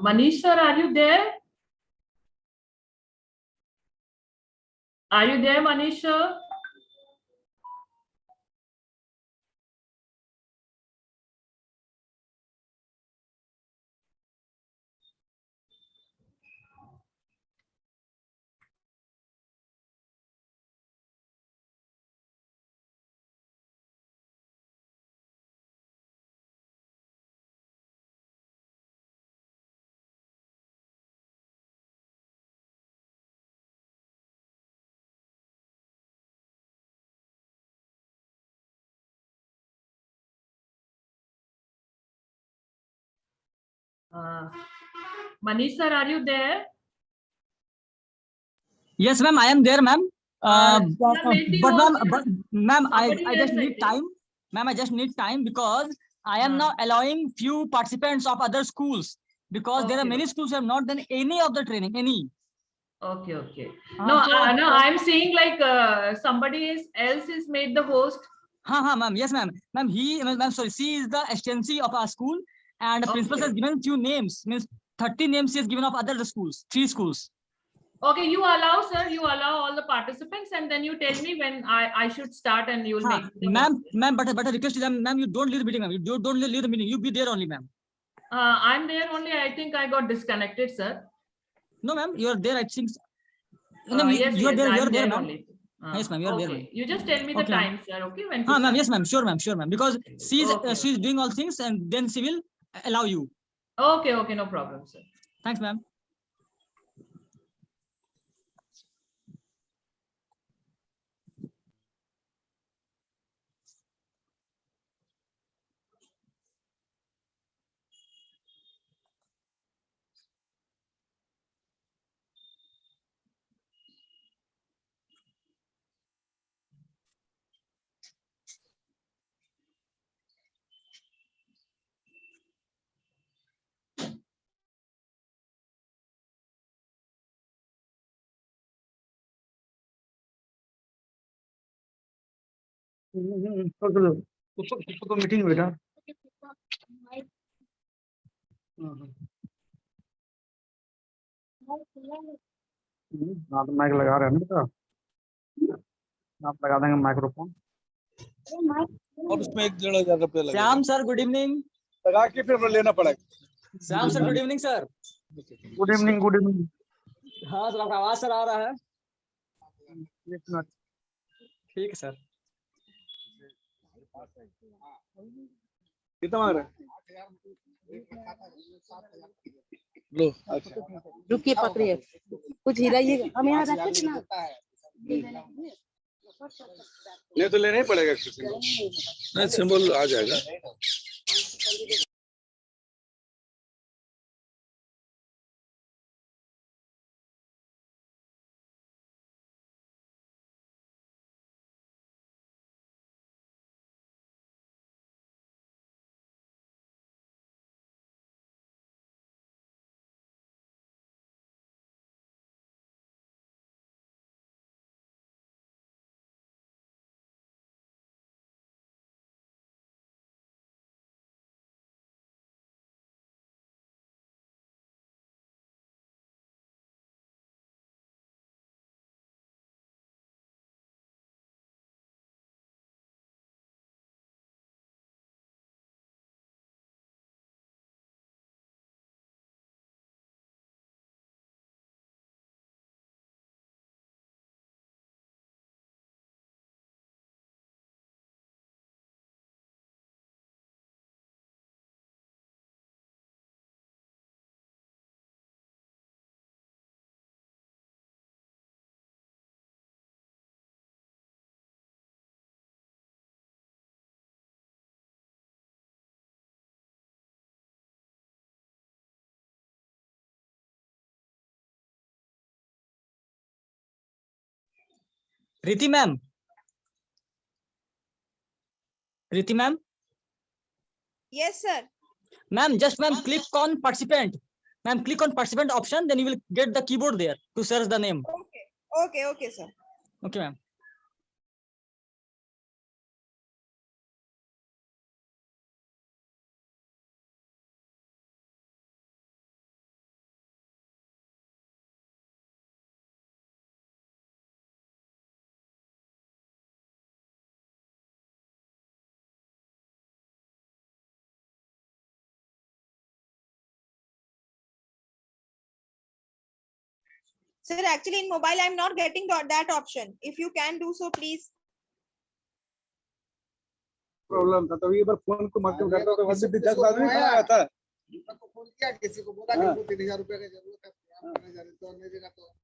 Manish sir, are you there? Are you there, Manish sir? Uh, Manish sir, are you there? Yes, ma'am, I am there, ma'am. But ma'am, I just need time. Ma'am, I just need time because I am now allowing few participants of other schools because there are many schools who have not done any of the training, any. Okay, okay. No, I'm saying like somebody else is made the host. Ma'am. Yes, ma'am. Ma'am, sorry. She is the STNC of our school, and the principal has given few names. Means 30 names she has given of other schools, 3 schools. Okay, you allow, sir. You allow all the participants, and then you tell me when I should start, and you will make. Ma'am, but a request is, ma'am, you don't leave the meeting, ma'am. You don't leave the meeting. You be there only, ma'am. I'm there only. I think I got disconnected, sir. No, ma'am, you are there. I think. Yes, you are there. You are there, ma'am. Yes, ma'am. You are there. Okay, you just tell me the time, sir. Okay, when? Ma'am. Yes, ma'am. Sure, ma'am. Sure, ma'am. Because she's doing all things, and then she will allow you. Okay, okay, no problem, sir. Thanks, ma'am. उसको तो meeting बेटा हाँ तो mic लगा रहे हैं ना बेटा आप लगा देंगे माइक्रोफोन और उसमें 1-1.5 रुपया लगेगा। Shyam sir, good evening. लगा के फिर लेना पड़ेगा। Shyam sir, good evening sir. Good evening good evening. हाँ सर, आपका आवाज सर आ रहा है। एक मिनट। ठीक है सर। कितना मांग रहे हैं? लो अच्छा रुकिए, पकड़िए, कुछ हिलाइए, हम यहाँ रखे ना। नहीं तो लेना ही पड़ेगा किसी को। नहीं, सिंबल आ जाएगा। प्रीति ma'am, Preeti ma'am. Yes, sir. Ma'am, just ma'am, click on participant. Ma'am, click on participant option, then you will get the keyboard there to search the name. Okay, sir. Okay, ma'am. Sir, actually in mobile I'm not getting that option. If you can do so, please. Problem था तभी एक बार phone को माध्यम करता तो वैसे भी 10 आदमी खड़ा आया था। को फोन किया, किसी को बोला कि 3000 रुपए की जरूरत है, आप नहीं जाने तो नहीं देगा तो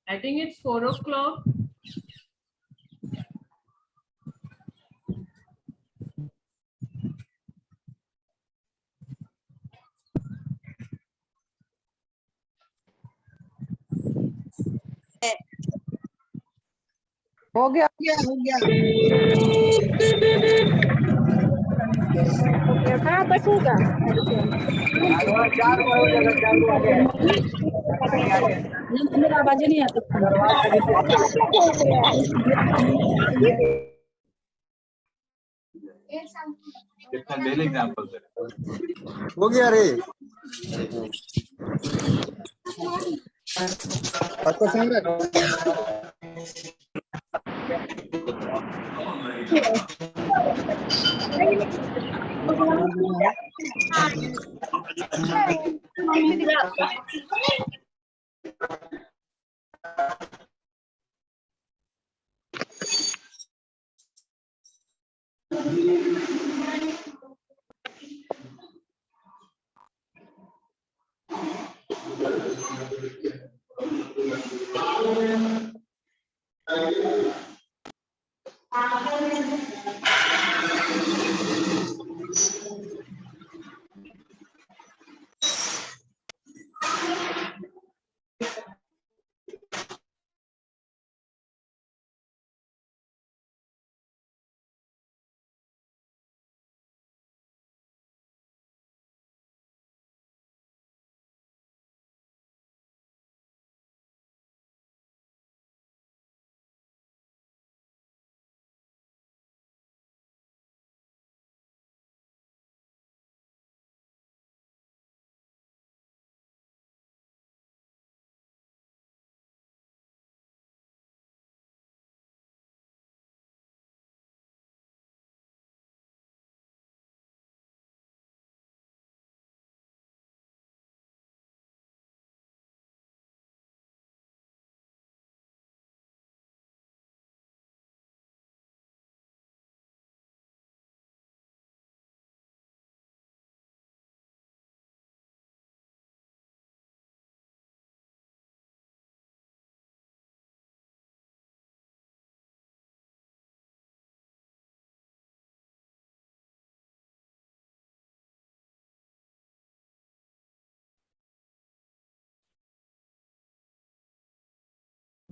I think it's 4 o'clock. हो गया हो गया हो गया कहाँ बैठेगा मेरा आवाज नहीं आता कितना डेली एग्जांपल दे हो गया रे आपको सुन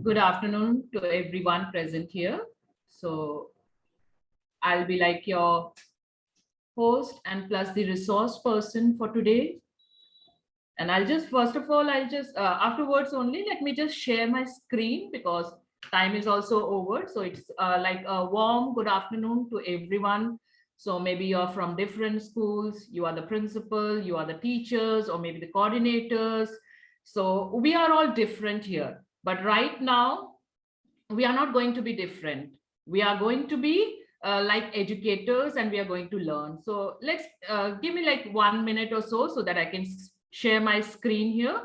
Good afternoon to everyone present here. So I'll be like your host and plus the resource person for today. And I'll just, first of all, I'll just, afterwards only, let me just share my screen because time is also over. So it's like a warm good afternoon to everyone. So maybe you're from different schools, you are the principal, you are the teachers, or maybe the coordinators. So we are all different here. But right now, we are not going to be different. We are going to be like educators and we are going to learn. So let's give me like 1 minute or so that I can share my screen here.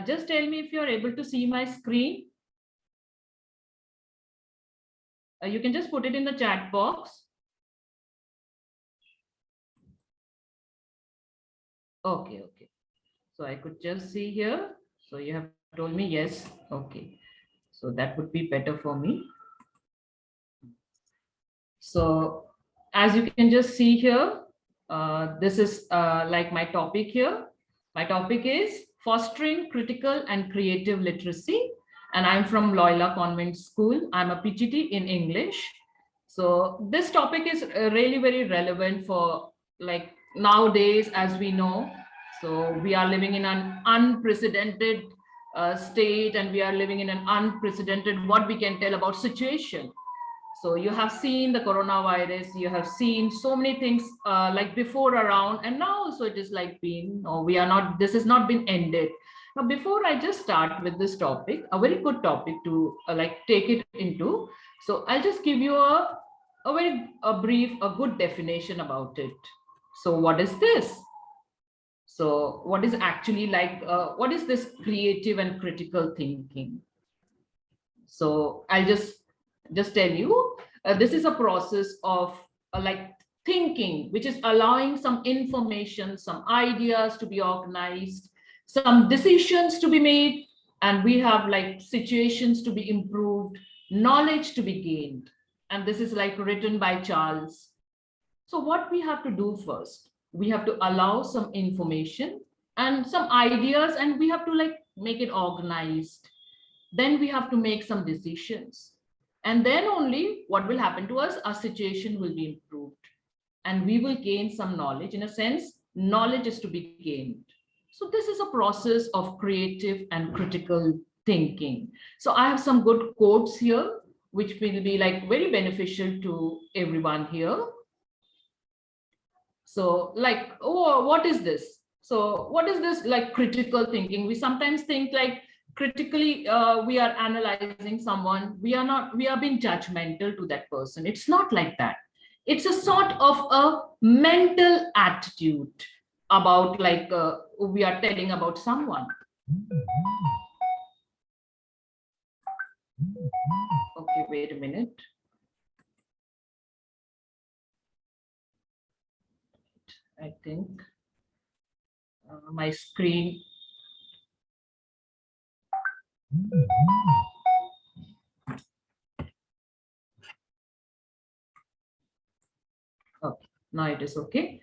Just tell me if you're able to see my screen. You can just put it in the chat box. Okay. So I could just see here. So you have told me yes. Okay. So that would be better for me. So as you can just see here, this is like my topic here. My topic is fostering critical and creative literacy. And I'm from Loyola Convent School. I'm a PGT in English. So this topic is really very relevant for like nowadays, as we know. So we are living in an unprecedented state and we are living in an unprecedented, what we can tell about situation. So you have seen the coronavirus, you have seen so many things like before around, and now also it is like being, no, we are not, this has not been ended. Now, before I just start with this topic, a very good topic to like take it into. So I'll just give you a brief, a good definition about it. So what is this? So what is actually like, what is this creative and critical thinking? So I'll just tell you, this is a process of like thinking, which is allowing some information, some ideas to be organized, some decisions to be made, and we have like situations to be improved, knowledge to be gained. And this is like written by Charles. So what we have to do first, we have to allow some information and some ideas, and we have to like make it organized. Then we have to make some decisions. And then only what will happen to us, our situation will be improved. And we will gain some knowledge. In a sense, knowledge is to be gained. So this is a process of creative and critical thinking. So I have some good quotes here, which will be like very beneficial to everyone here. So like, oh, what is this? So what is this like critical thinking? We sometimes think like critically we are analyzing someone. We are being judgmental to that person. It's not like that. It's a sort of a mental attitude about like we are telling about someone. Okay, wait a minute. I think my screen. Okay, now it is okay.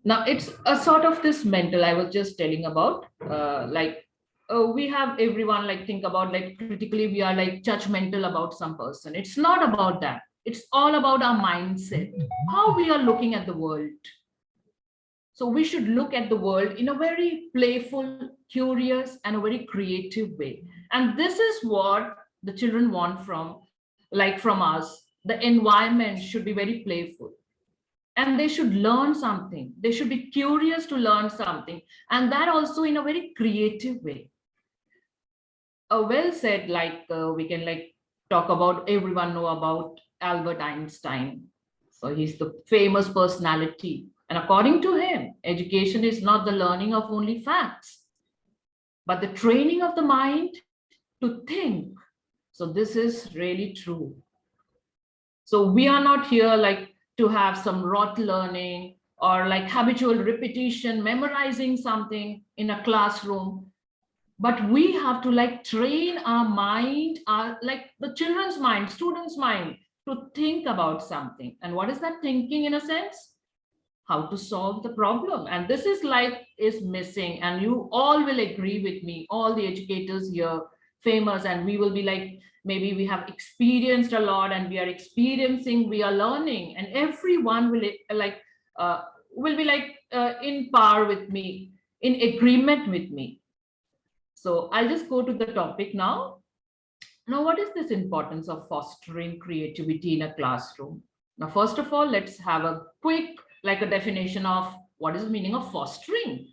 Now it's a sort of this mental I was just telling about, like we have everyone like think about like critically we are like judgmental about some person. It's not about that. It's all about our mindset, how we are looking at the world. So we should look at the world in a very playful, curious, and a very creative way. And this is what the children want from us. The environment should be very playful. And they should learn something. They should be curious to learn something. And that also in a very creative way. Well said, like we can like talk about, everyone know about Albert Einstein. So he's the famous personality. And according to him, education is not the learning of only facts, but the training of the mind to think. So this is really true. So we are not here like to have some rote learning or like habitual repetition, memorizing something in a classroom. But we have to like train our mind, our like the children's mind, students' mind, to think about something. And what is that thinking in a sense? How to solve the problem. And this is like is missing. And you all will agree with me, all the educators here, famous, and we will be like, maybe we have experienced a lot and we are experiencing, we are learning, and everyone will be like in par with me, in agreement with me. So I'll just go to the topic now. Now, what is this importance of fostering creativity in a classroom? Now, first of all, let's have a quick, like a definition of what is the meaning of fostering.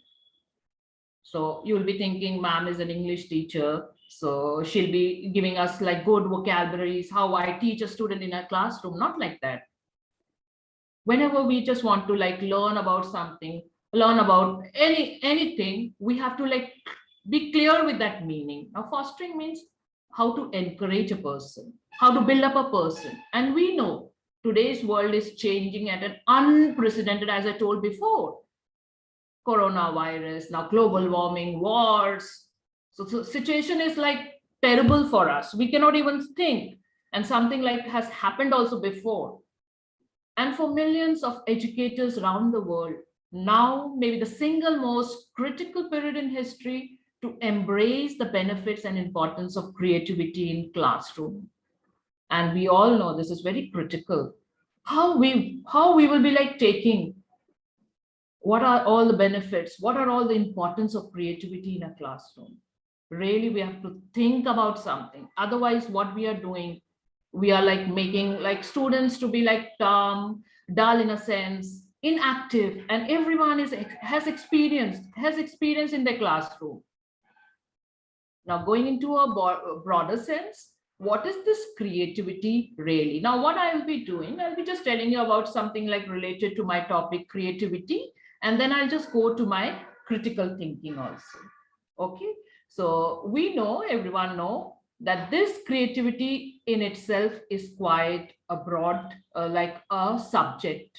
So you'll be thinking, ma'am is an English teacher, so she'll be giving us like good vocabularies, how I teach a student in a classroom. Not like that. Whenever we just want to like learn about something, learn about anything, we have to like be clear with that meaning. Now, fostering means how to encourage a person, how to build up a person. And we know today's world is changing at an unprecedented, as I told before, coronavirus, now global warming, wars. So situation is like terrible for us. We cannot even think. And something like has happened also before. And for millions of educators around the world, now maybe the single most critical period in history to embrace the benefits and importance of creativity in classroom. And we all know this is very critical. How we will be like taking, what are all the benefits, what are all the importance of creativity in a classroom? Really, we have to think about something. Otherwise, what we are doing, we are like making like students to be like dumb, dull in a sense, inactive, and everyone has experience in the classroom. Now, going into a broader sense, what is this creativity really? Now, what I will be doing, I'll be just telling you about something like related to my topic, creativity, and then I'll just go to my critical thinking also. Okay, so we know, everyone know, that this creativity in itself is quite a broad, like a subject.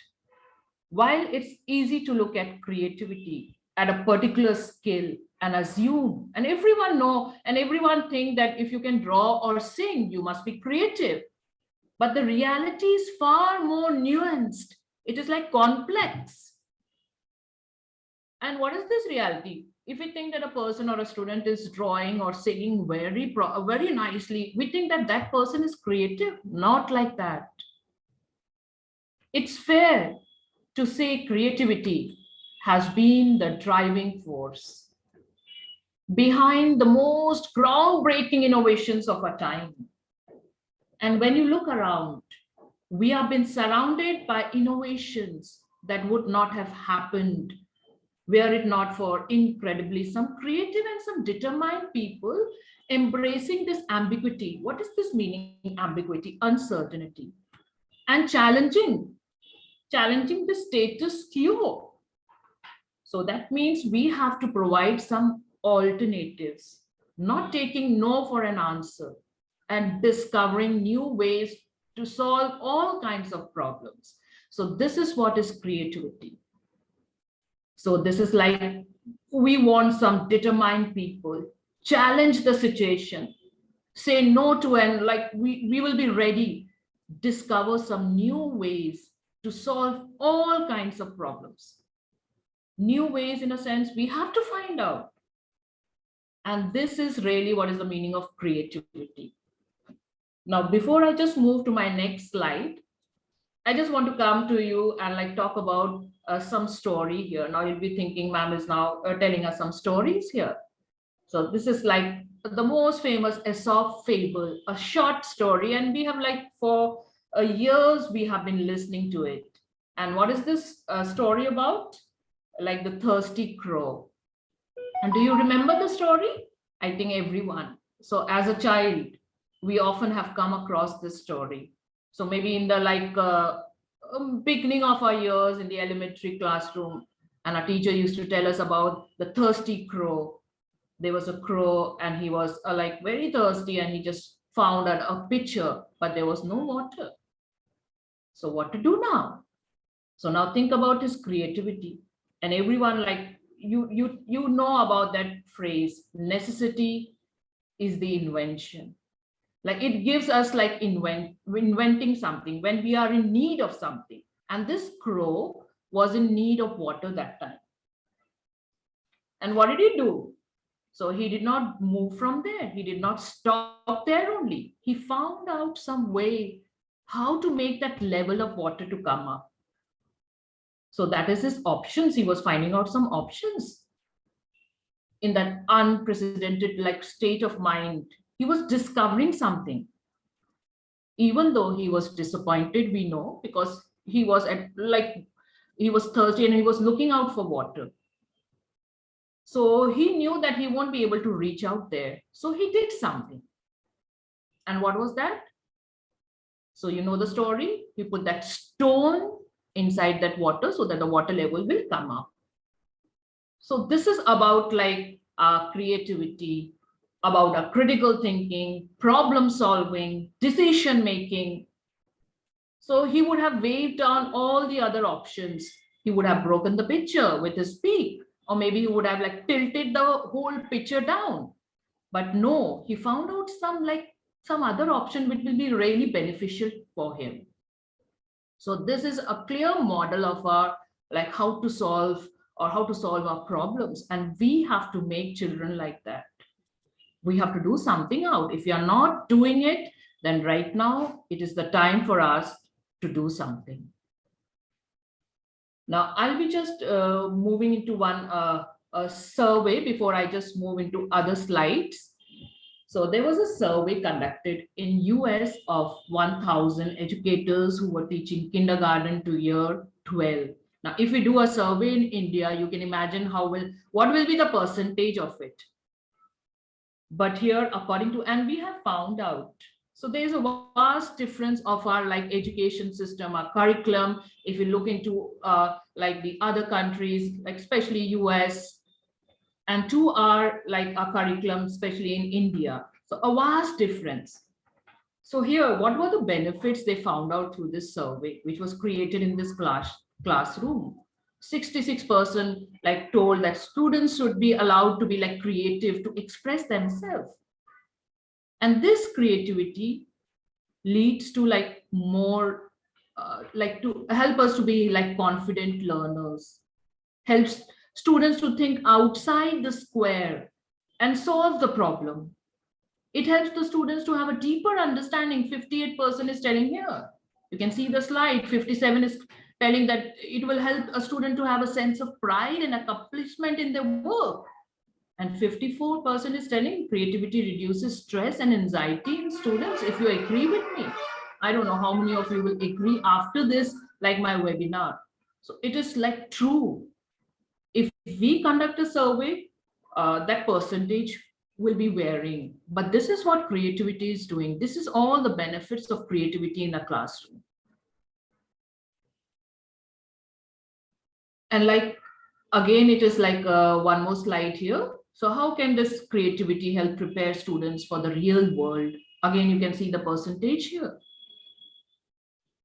While it's easy to look at creativity at a particular skill and assume, and everyone know, and everyone think that if you can draw or sing, you must be creative. But the reality is far more nuanced. It is like complex. And what is this reality? If we think that a person or a student is drawing or singing very nicely, we think that that person is creative. Not like that. It's fair to say creativity has been the driving force behind the most groundbreaking innovations of our time. And when you look around, we have been surrounded by innovations that would not have happened were it not for incredibly some creative and some determined people embracing this ambiguity. What is this meaning, ambiguity? Uncertainty. And challenging the status quo. So that means we have to provide some alternatives, not taking no for an answer, and discovering new ways to solve all kinds of problems. So this is what is creativity. So this is like, we want some determined people, challenge the situation, say no to, and like we will be ready, discover some new ways to solve all kinds of problems. New ways, in a sense, we have to find out. And this is really what is the meaning of creativity. Now, before I just move to my next slide, I just want to come to you and like talk about some story here. Now you'll be thinking, ma'am is now telling us some stories here. So this is like the most famous Aesop fable, a short story. And we have like for years, we have been listening to it. And what is this story about? Like the thirsty crow. And do you remember the story? I think everyone. So as a child, we often have come across this story. So maybe in the like beginning of our years in the elementary classroom, and our teacher used to tell us about the thirsty crow. There was a crow and he was like very thirsty, and he just found a pitcher, but there was no water. So what to do now? So now think about his creativity. And everyone, like you know about that phrase, necessity is the invention. Like it gives us like inventing something when we are in need of something. And this crow was in need of water that time. And what did he do? So he did not move from there. He did not stop there only. He found out some way how to make that level of water to come up. So that is his options. He was finding out some options in that unprecedented like state of mind. He was discovering something. Even though he was disappointed, we know, because he was he was thirsty and he was looking out for water. So he knew that he won't be able to reach out there. So he did something. And what was that? So you know the story. He put that stone inside that water so that the water level will come up. So this is about like our creativity, about our critical thinking, problem solving, decision making. So he would have waved down all the other options. He would have broken the pitcher with his beak, or maybe he would have like tilted the whole pitcher down. But no, he found out some other option which will be really beneficial for him. So this is a clear model of our like how to solve our problems. And we have to make children like that. We have to do something out. If you are not doing it, then right now it is the time for us to do something. Now I'll be just moving into one a survey before I just move into other slides. So there was a survey conducted in US of 1,000 educators who were teaching kindergarten to year 12. Now, if we do a survey in India, you can imagine what will be the percentage of it. But here, according to, and we have found out, so there's a vast difference of our like education system, our curriculum. If you look into like the other countries, like especially US, and to our like our curriculum, especially in India. So a vast difference. So here, what were the benefits they found out through this survey, which was created in this classroom? 66% like told that students should be allowed to be like creative, to express themselves. And this creativity leads to like more, like to help us to be like confident learners, helps students to think outside the square and solve the problem. It helps the students to have a deeper understanding. 58% is telling here. You can see the slide. 57 is telling that it will help a student to have a sense of pride and accomplishment in their work. And 54% is telling creativity reduces stress and anxiety in students. If you agree with me, I don't know how many of you will agree after this, like my webinar. So it is like true. If we conduct a survey, that percentage will be varying. But this is what creativity is doing. This is all the benefits of creativity in a classroom. And like, again, it is like one more slide here. So how can this creativity help prepare students for the real world? Again, you can see the percentage here.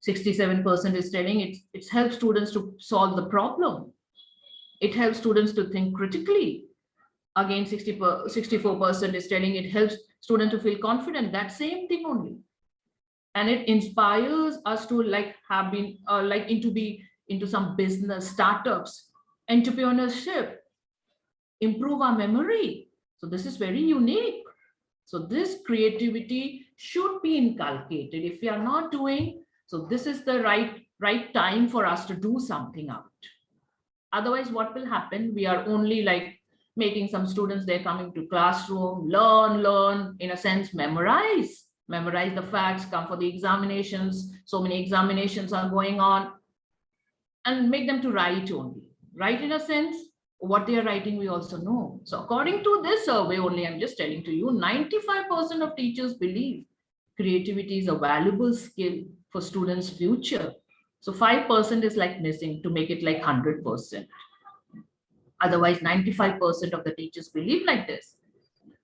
67% is telling it helps students to solve the problem. It helps students to think critically. Again, 64% is telling it helps students to feel confident. That same thing only. And it inspires us to like have been like into some business, startups, entrepreneurship, improve our memory. So this is very unique. So this creativity should be inculcated. If we are not doing, so this is the right time for us to do something out. Otherwise, what will happen? We are only like making some students, they're coming to classroom, learn, in a sense, memorize the facts, come for the examinations. So many examinations are going on, and make them to write only. Write in a sense, what they are writing, we also know. So according to this survey only, I'm just telling to you, 95% of teachers believe creativity is a valuable skill for students' future. So 5% is like missing to make it like 100%. Otherwise, 95% of the teachers believe like this.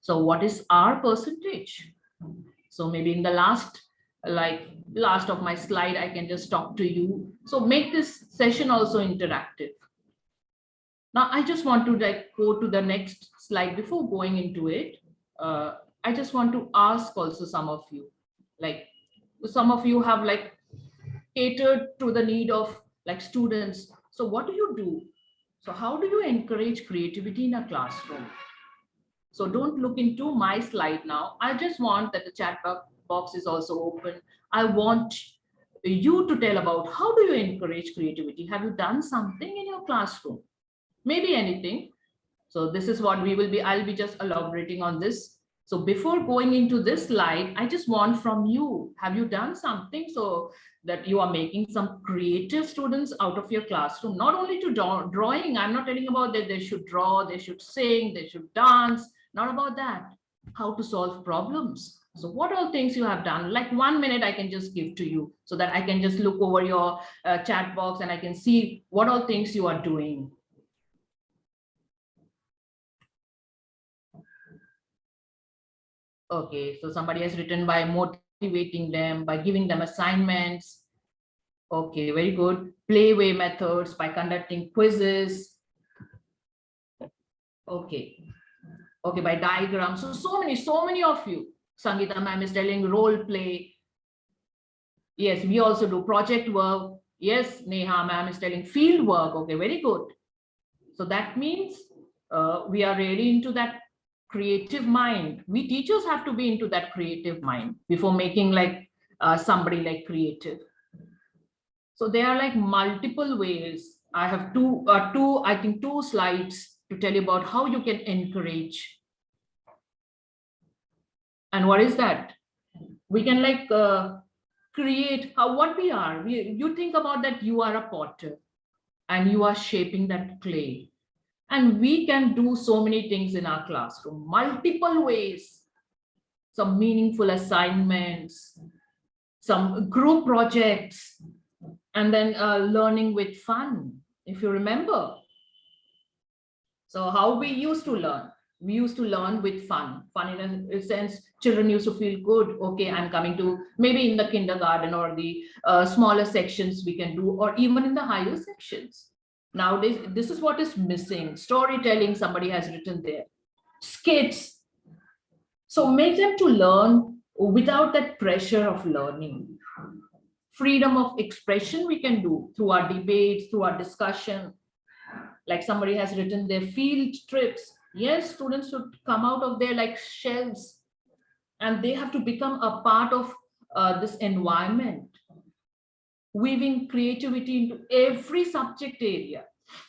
So what is our percentage? So maybe in the last of my slide, I can just talk to you. So make this session also interactive. Now, I just want to like go to the next slide before going into it. I just want to ask also some of you, like some of you have like catered to the need of like students. So what do you do? So how do you encourage creativity in a classroom? So don't look into my slide now. I just want that the chat box is also open. I want you to tell about how do you encourage creativity? Have you done something in your classroom? Maybe anything. So this is what I'll be just elaborating on this. So before going into this slide, I just want from you, have you done something so that you are making some creative students out of your classroom? Not only to drawing, I'm not telling about that they should draw, they should sing, they should dance, not about that. How to solve problems. So what all things you have done? Like 1 minute I can just give to you so that I can just look over your chat box and I can see what all things you are doing. Okay, so somebody has written by motivating them, by giving them assignments. Okay, very good. Playway methods, by conducting quizzes. Okay, by diagrams. So many of you. Sangeeta ma'am is telling role play. Yes, we also do project work. Yes, Neha ma'am is telling field work. Okay, very good. So that means we are really into that creative mind. We teachers have to be into that creative mind before making like somebody like creative. So there are like multiple ways. I have two slides to tell you about how you can encourage. And what is that? We can like create what we are. You think about that you are a potter and you are shaping that clay. And we can do so many things in our classroom, multiple ways, some meaningful assignments, some group projects, and then learning with fun, if you remember. So how we used to learn? We used to learn with fun. Fun in a sense, children used to feel good. Okay, I'm coming to maybe in the kindergarten or the smaller sections we can do, or even in the higher sections. Nowadays, this is what is missing. Storytelling, somebody has written there. Skits. So make them to learn without that pressure of learning. Freedom of expression we can do through our debates, through our discussion. Like somebody has written their field trips. Yes, students should come out of their like shells and they have to become a part of this environment. Weaving creativity into every subject area,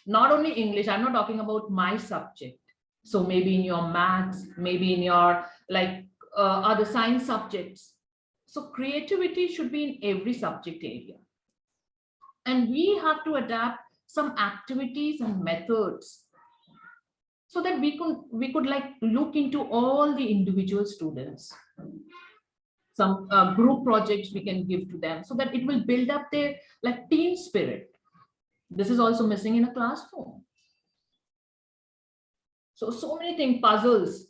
not only English. I'm not talking about my subject. So maybe in your maths, maybe in your like other science subjects. So creativity should be in every subject area. And we have to adapt some activities and methods, so that we could like look into all the individual students. Some group projects we can give to them, so that it will build up their like team spirit. This is also missing in a classroom. So many things, puzzles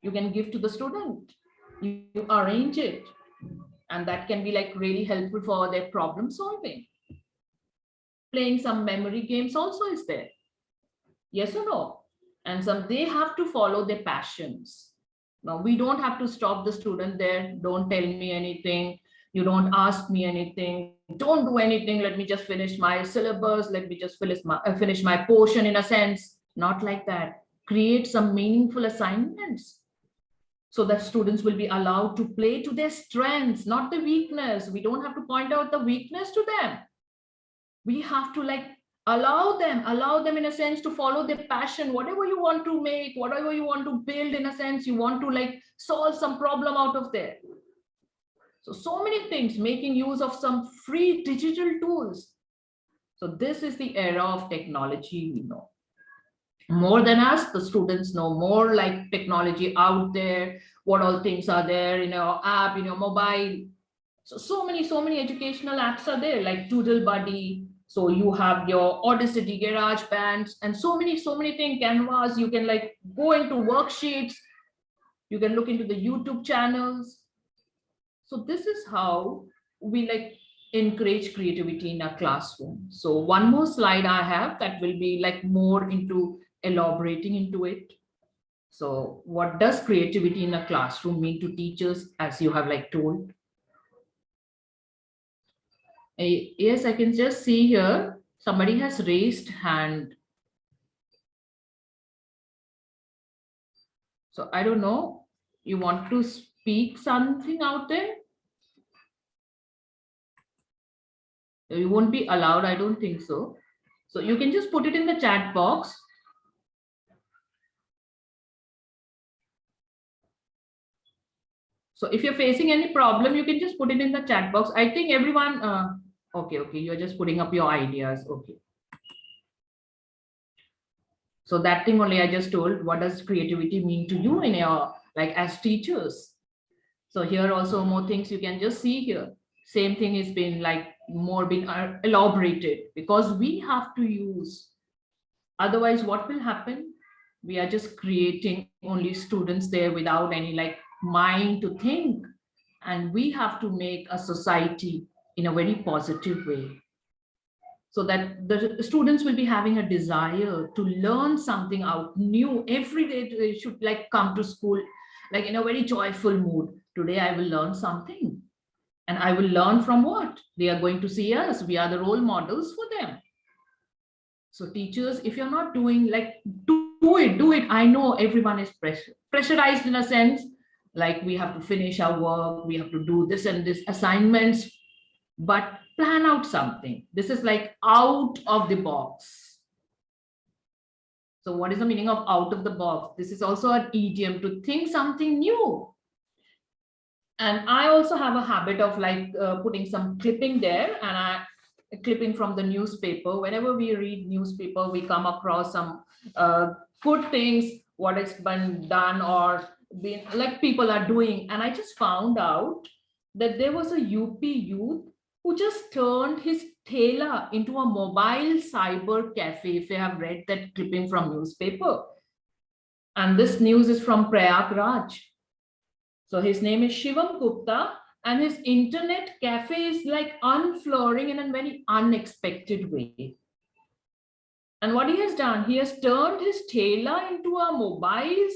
you can give to the student. You arrange it, and that can be like really helpful for their problem solving. Playing some memory games also is there. Yes or no? And some, they have to follow their passions. Now we don't have to stop the student there. Don't tell me anything. You don't ask me anything. Don't do anything. Let me just finish my syllabus. Let me just finish my portion in a sense. Not like that. Create some meaningful assignments, so that students will be allowed to play to their strengths, not the weakness. We don't have to point out the weakness to them. We have to like allow them in a sense to follow their passion. Whatever you want to make, whatever you want to build, in a sense, you want to like solve some problem out of there. So many things, making use of some free digital tools. So this is the era of technology, we know. More than us, the students know more like technology out there, what all things are there in your app, in your mobile. So many educational apps are there, like Doodle Buddy. So you have your Audacity, Garage Bands, and so many things, Canvas. You can like go into worksheets. You can look into the YouTube channels. So this is how we like encourage creativity in a classroom. So one more slide I have that will be like more into elaborating into it. So what does creativity in a classroom mean to teachers, as you have like told? Yes, I can just see here somebody has raised hand. So I don't know, you want to speak something out there? You won't be allowed, I don't think so. So you can just put it in the chat box. So if you're facing any problem, you can just put it in the chat box. I think everyone, okay, you're just putting up your ideas. Okay. So that thing only I just told, what does creativity mean to you in your, like as teachers? So here also more things you can just see here. Same thing is been like more been elaborated, because we have to use. Otherwise, what will happen? We are just creating only students there without any like mind to think. And we have to make a society in a very positive way, so that the students will be having a desire to learn something out new every day. They should like come to school like in a very joyful mood. Today I will learn something, and I will learn from what they are going to see us. We are the role models for them. So teachers, if you're not doing like do it. I know everyone is pressurized in a sense, like we have to finish our work, we have to do this and this assignments, but plan out something. This is like out of the box. So what is the meaning of out of the box? This is also an idiom, to think something new. And I also have a habit of like putting some clipping there, and clipping from the newspaper. Whenever we read newspaper, we come across some good things, what has been done or been like people are doing. And I just found out that there was a UP youth who just turned his thela into a mobile cyber cafe, if you have read that clipping from newspaper. And this news is from Prayagraj. So his name is Shivam Gupta, and his internet cafe is like unflooring in a very unexpected way. And what he has done, he has turned his thela into a mobile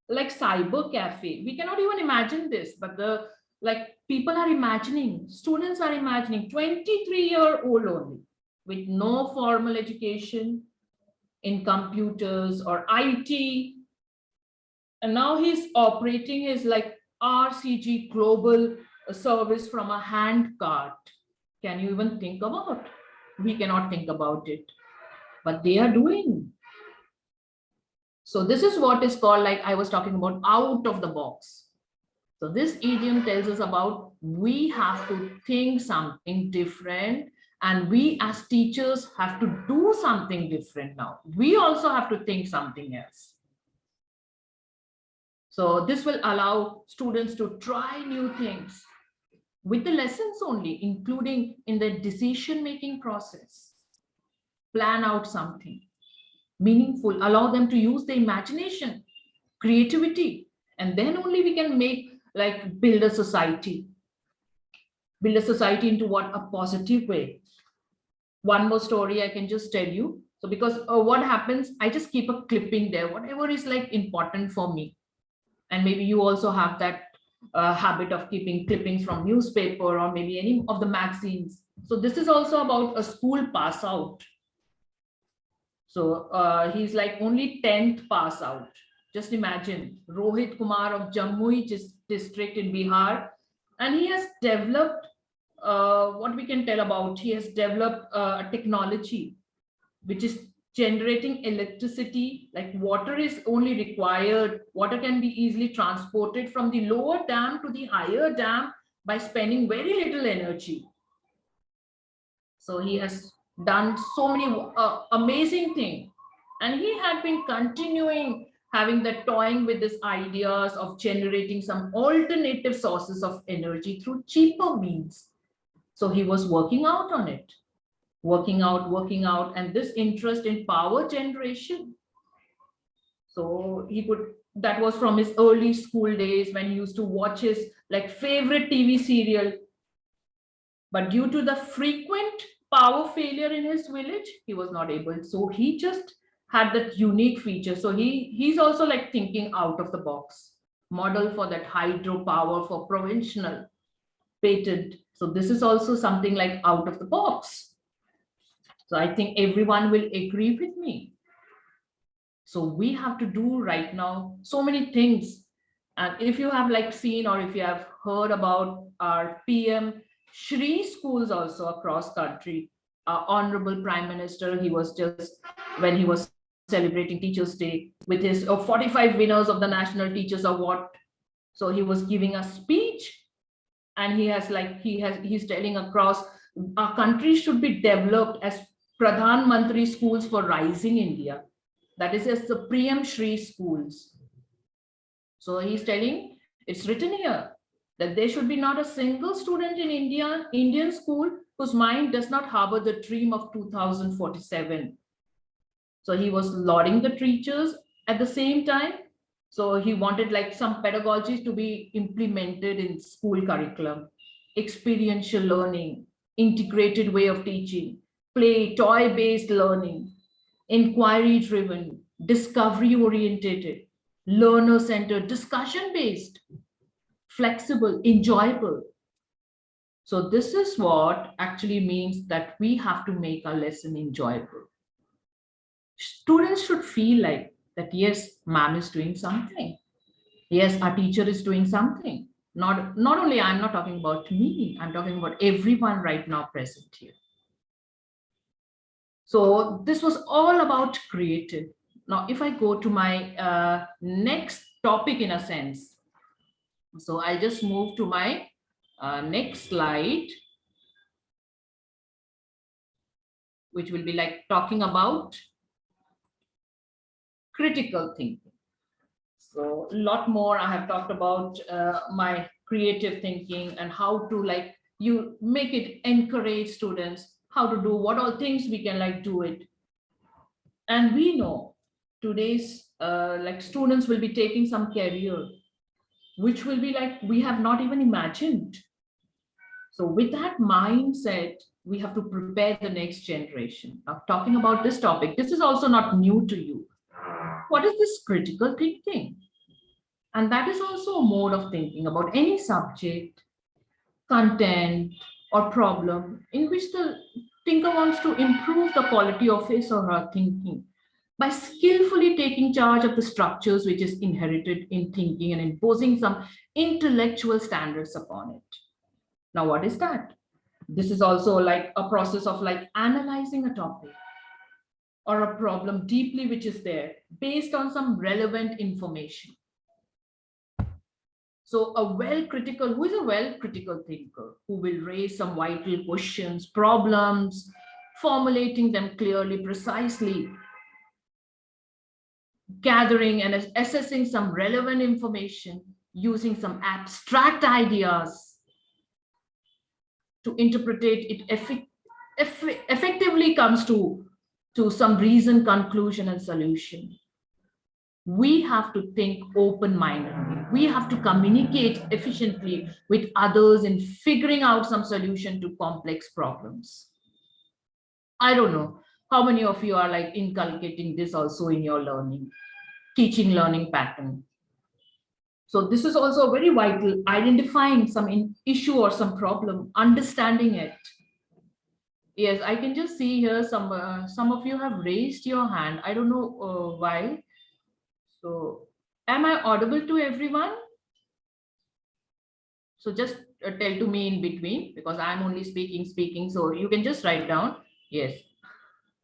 like cyber cafe. We cannot even imagine this, but the like people are imagining, students are imagining, 23-year-old only, with no formal education in computers or IT. And now he's operating his like RCG global service from a hand cart. Can you even think about? We cannot think about it, but they are doing. So this is what is called, like I was talking about, out of the box. So this idiom tells us about we have to think something different And we as teachers have to do something different now. We also have to think something else. So this will allow students to try new things with the lessons only, including in the decision-making process. Plan out something meaningful, allow them to use the imagination, creativity, and then only we can make, like, build a society into what? A positive way. One more story I can just tell you. So because what happens, I just keep a clipping there, whatever is like important for me. And maybe you also have that habit of keeping clippings from newspaper or maybe any of the magazines. So this is also about a school pass out. So he's like only 10th pass out. Just imagine, Rohit Kumar of Jamui district in Bihar, and he has developed what we can tell about. He has developed a technology which is generating electricity. Like, water is only required. Water can be easily transported from the lower dam to the higher dam by spending very little energy. So he has done so many amazing things, and he had been continuing having that toying with these ideas of generating some alternative sources of energy through cheaper means. So he was working out on it, working out, and this interest in power generation. So he could, that was from his early school days when he used to watch his like favorite TV serial. But due to the frequent power failure in his village, he was not able. So he just had that unique feature. So he's also like thinking out of the box model for that hydropower for provincial patent. So this is also something like out of the box. So I think everyone will agree with me. So we have to do right now so many things. And if you have like seen or if you have heard about our PM Shri schools also across country, our Honorable Prime Minister, he was just, when he was celebrating Teachers Day with his 45 winners of the National Teachers Award. So he was giving a speech, and he's telling across our country should be developed as Pradhan Mantri schools for rising India. That is as the PM Shri schools. So he's telling, it's written here that there should be not a single student in Indian school whose mind does not harbor the dream of 2047. So he was lauding the teachers at the same time. So he wanted like some pedagogies to be implemented in school curriculum, experiential learning, integrated way of teaching, play, toy-based learning, inquiry-driven, discovery-oriented, learner-centered, discussion-based, flexible, enjoyable. So this is what actually means that we have to make our lesson enjoyable. Students should feel like that, yes, ma'am is doing something. Yes, our teacher is doing something. Not only, I'm not talking about me, I'm talking about everyone right now present here. So this was all about creative. Now, if I go to my next topic in a sense, so I'll just move to my next slide, which will be like talking about critical thinking. So a lot more I have talked about my creative thinking and how to like you make it encourage students, how to do what all things we can like do it. And we know today's like students will be taking some career which will be like we have not even imagined. So with that mindset, we have to prepare the next generation. Now, talking about this topic, this is also not new to you. What is this critical thinking? And that is also a mode of thinking about any subject, content, or problem in which the thinker wants to improve the quality of his or her thinking by skillfully taking charge of the structures which is inherited in thinking and imposing some intellectual standards upon it. Now, what is that? This is also like a process of like analyzing a topic or a problem deeply which is there based on some relevant information. So who is a well-critical thinker, who will raise some vital questions, problems, formulating them clearly, precisely, gathering and assessing some relevant information, using some abstract ideas to interpret it effectively comes to some reason, conclusion, and solution. We have to think open-mindedly. We have to communicate efficiently with others in figuring out some solution to complex problems. I don't know how many of you are like inculcating this also in your teaching learning pattern. So this is also very vital, identifying some issue or some problem, understanding it. Yes, I can just see here some of you have raised your hand. I don't know why. So am I audible to everyone? So just tell to me in between, because I'm only speaking. So you can just write down. Yes.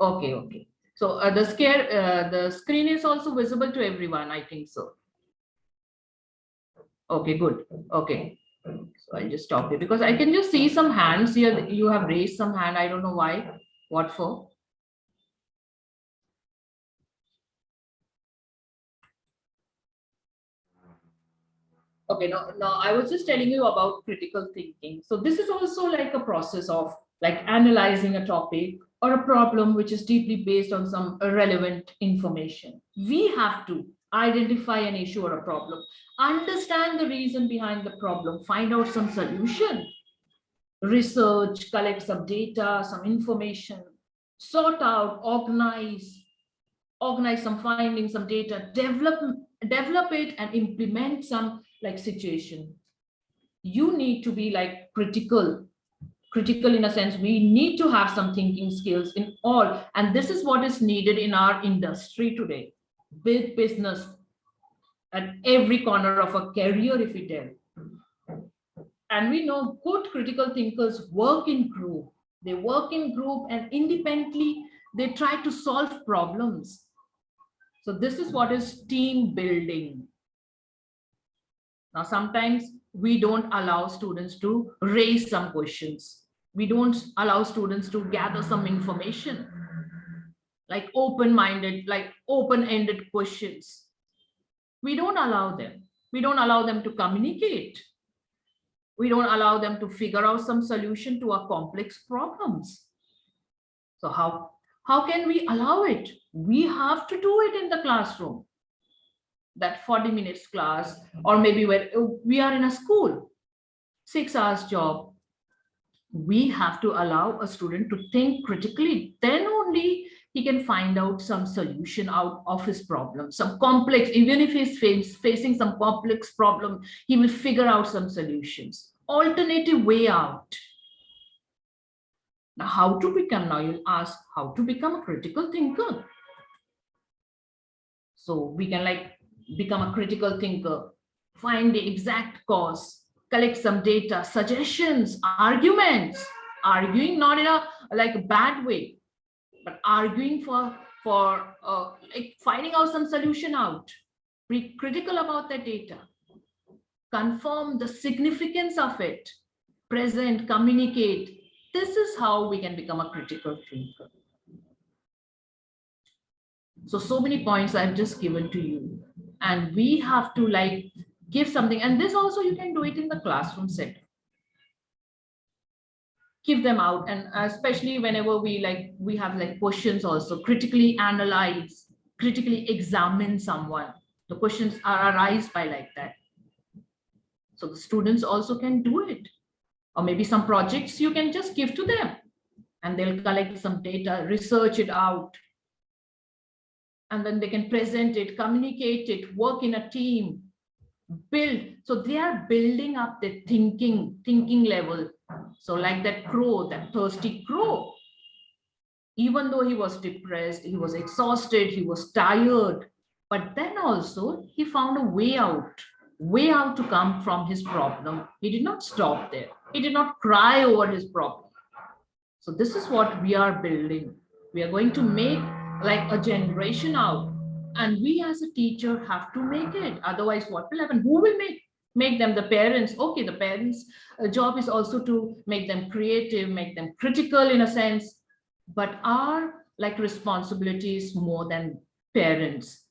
Okay. So the screen is also visible to everyone, I think so. Okay, good. Okay. So I'll just stop here because I can just see some hands here. You have raised some hand. I don't know why. What for? Okay, no, I was just telling you about critical thinking. So this is also like a process of like analyzing a topic or a problem which is deeply based on some relevant information. We have to identify an issue or a problem, understand the reason behind the problem, find out some solution, research, collect some data, some information, sort out, organize some findings, some data, develop it and implement some like situation. You need to be like critical in a sense. We need to have some thinking skills in all, and this is what is needed in our industry today, with business at every corner of a career, if we dare. And we know good critical thinkers work in group. They work in group and independently they try to solve problems. So this is what is team building. Now, sometimes we don't allow students to raise some questions. We don't allow students to gather some information, like open-minded, like open-ended questions. We don't allow them. We don't allow them to communicate. We don't allow them to figure out some solution to our complex problems. So how can we allow it? We have to do it in the classroom. That 40 minutes class, or maybe when we are in a school, 6 hours job, we have to allow a student to think critically. Then only he can find out some solution out of his problem, some complex, even if he's facing some complex problem, he will figure out some solutions, alternative way out. Now, how to become, now you'll ask, how to become a critical thinker? So we can like become a critical thinker, find the exact cause, collect some data, suggestions, arguments, arguing not in a like bad way, but arguing for like finding out some solution out, be critical about the data, confirm the significance of it, present, communicate. This is how we can become a critical thinker. So many points I've just given to you, and we have to like give something. And this also you can do it in the classroom setting. Give them out, and especially whenever we have like questions also, critically analyze, critically examine someone. The questions are arised by like that. So the students also can do it. Or maybe some projects you can just give to them and they'll collect some data, research it out, and then they can present it, communicate it, work in a team, build. So they are building up their thinking level. So like that crow, that thirsty crow, even though he was depressed, he was exhausted, he was tired, but then also he found a way out to come from his problem. He did not stop there. He did not cry over his problem. So this is what we are building. We are going to make like a generation out, and we as a teacher have to make it. Otherwise, what will happen? Who will make? Make them the parents. Okay, the parents' job is also to make them creative, make them critical in a sense, but our like responsibility is more than parents.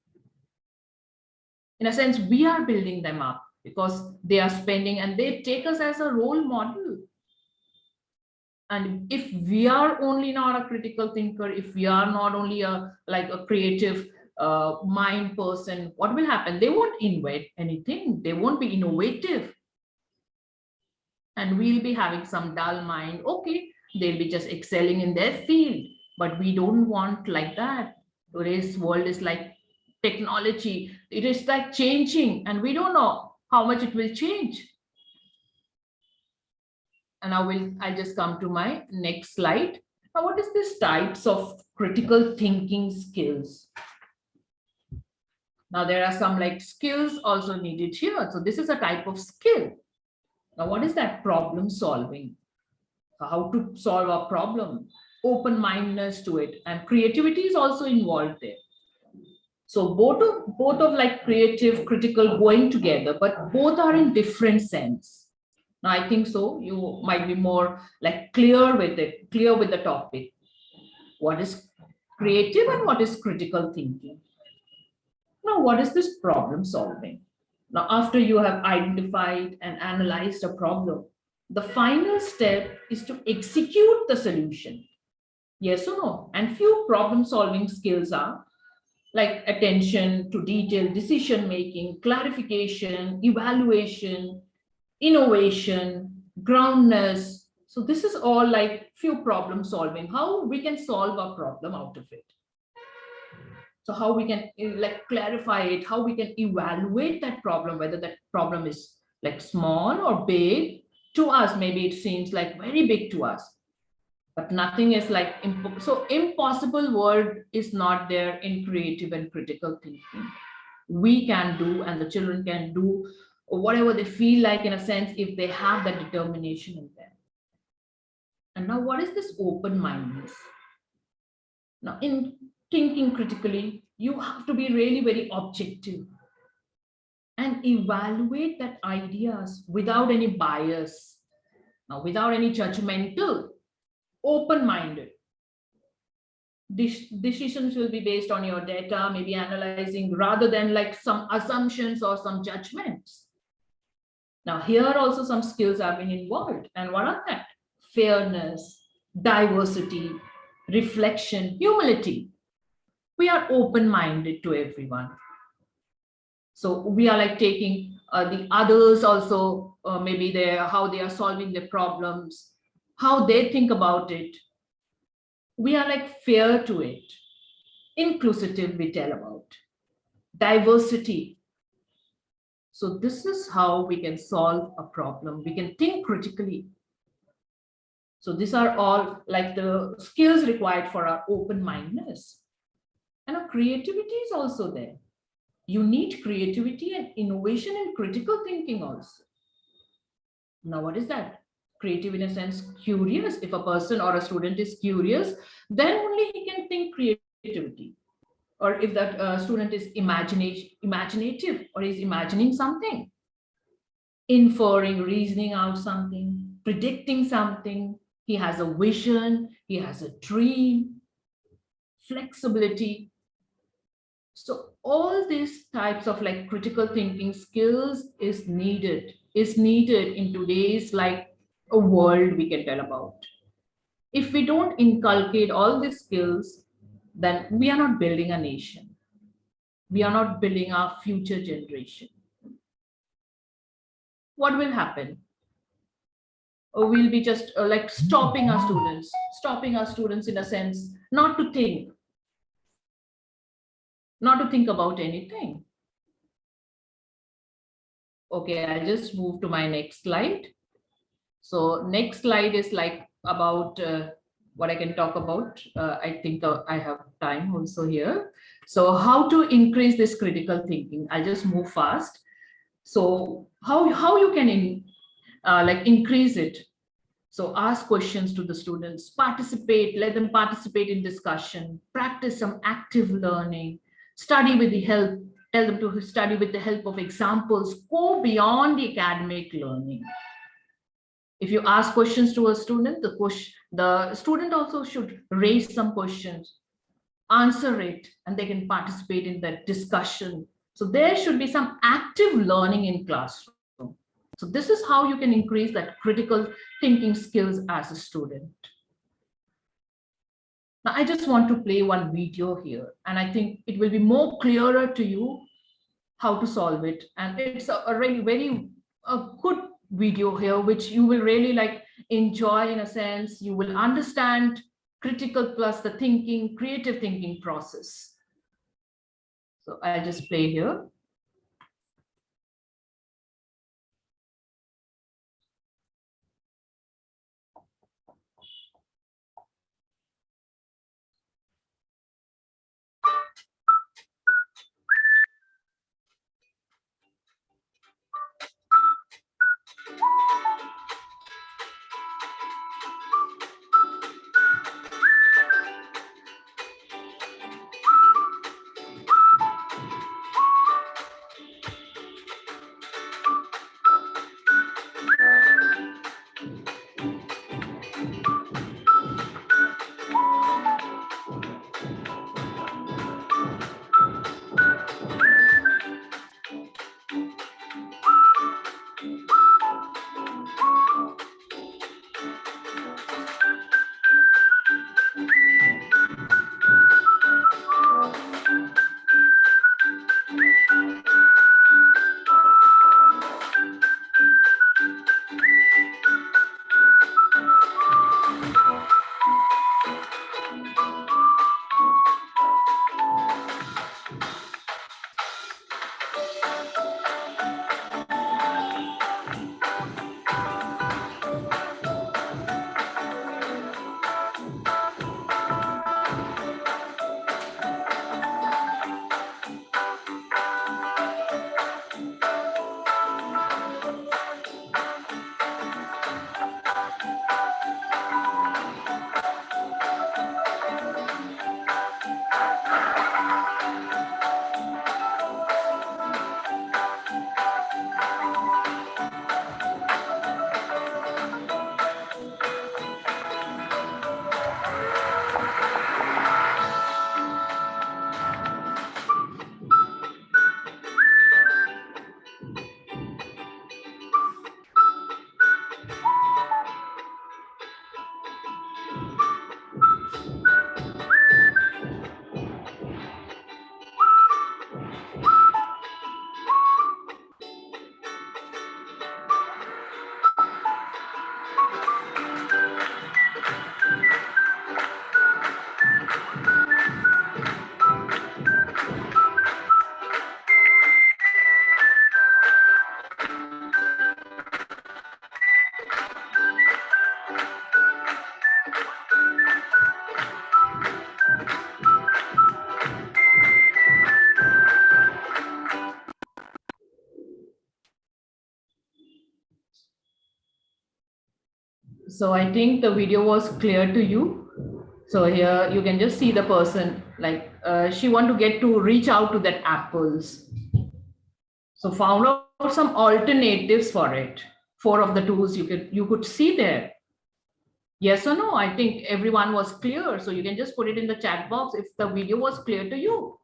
In a sense, we are building them up because they are spending and they take us as a role model. And if we are only not a critical thinker, if we are not only a like a creative mind person, what will happen? They won't invent anything, they won't be innovative, and we'll be having some dull mind. Okay, they'll be just excelling in their field, but we don't want like that. Today's world is like technology, it is like changing and we don't know how much it will change. And I'll just come to my next slide. Now, what is this types of critical thinking skills? Now there are some like skills also needed here. So this is a type of skill. Now, what is that? Problem solving. How to solve a problem, open-mindedness to it, and creativity is also involved there. So both of like creative, critical going together, but both are in different sense. Now, I think so you might be more like clear with it, clear with the topic. What is creative and what is critical thinking? Now, what is this problem solving? Now, after you have identified and analyzed a problem, the final step is to execute the solution. Yes or no? And few problem solving skills are like attention to detail, decision making, clarification, evaluation, innovation, groundness. So this is all like few problem solving, how we can solve a problem out of it. So how we can like clarify it, how we can evaluate that problem, whether that problem is like small or big. To us, maybe it seems like very big to us, but nothing is like so impossible word is not there in creative and critical thinking. We can do, and the children can do whatever they feel like, in a sense, if they have that determination in them. And now, what is this open-mindedness? Now, in thinking critically, you have to be really very objective and evaluate that ideas without any bias, now without any judgmental, open-minded. Decisions will be based on your data, maybe analyzing rather than like some assumptions or some judgments. Now, here also some skills have been involved. And what are that? Fairness, diversity, reflection, humility. We are open-minded to everyone. So we are like taking the others also, maybe how they are solving their problems, how they think about it. We are like fair to it. Inclusive, we tell about. Diversity. So this is how we can solve a problem. We can think critically. So these are all like the skills required for our open-mindedness. And our creativity is also there. You need creativity and innovation and critical thinking also. Now, what is that? Creative in a sense, curious. If a person or a student is curious, then only he can think creativity. Or if that student is imaginative or is imagining something, inferring, reasoning out something, predicting something, he has a vision, he has a dream, flexibility. So all these types of like critical thinking skills is needed in today's like a world we can tell about. If we don't inculcate all these skills, then we are not building a nation. We are not building our future generation. What will happen? We'll be just like stopping our students in a sense, not to think about anything. Okay, I'll just move to my next slide. So next slide is like about what I can talk about. I think I have time also here. So how to increase this critical thinking? I'll just move fast. So how you can like increase it? So ask questions to the students, participate, let them participate in discussion, practice some active learning, study with the help tell them to study with the help of examples, go beyond the academic learning. If you ask questions to a student, the student also should raise some questions, answer it, and they can participate in that discussion. So there should be some active learning in classroom. So this is how you can increase that critical thinking skills as a student. Now, I just want to play one video here, and I think it will be more clearer to you how to solve it. And it's a really very good video here, which you will really like enjoy in a sense. You will understand critical plus the thinking, creative thinking process. So I'll just play here. So I think the video was clear to you. So here you can just see the person, like she want to get to reach out to that apples. So found out some alternatives for it. 4 of the tools you could see there. Yes or no? I think everyone was clear. So you can just put it in the chat box if the video was clear to you.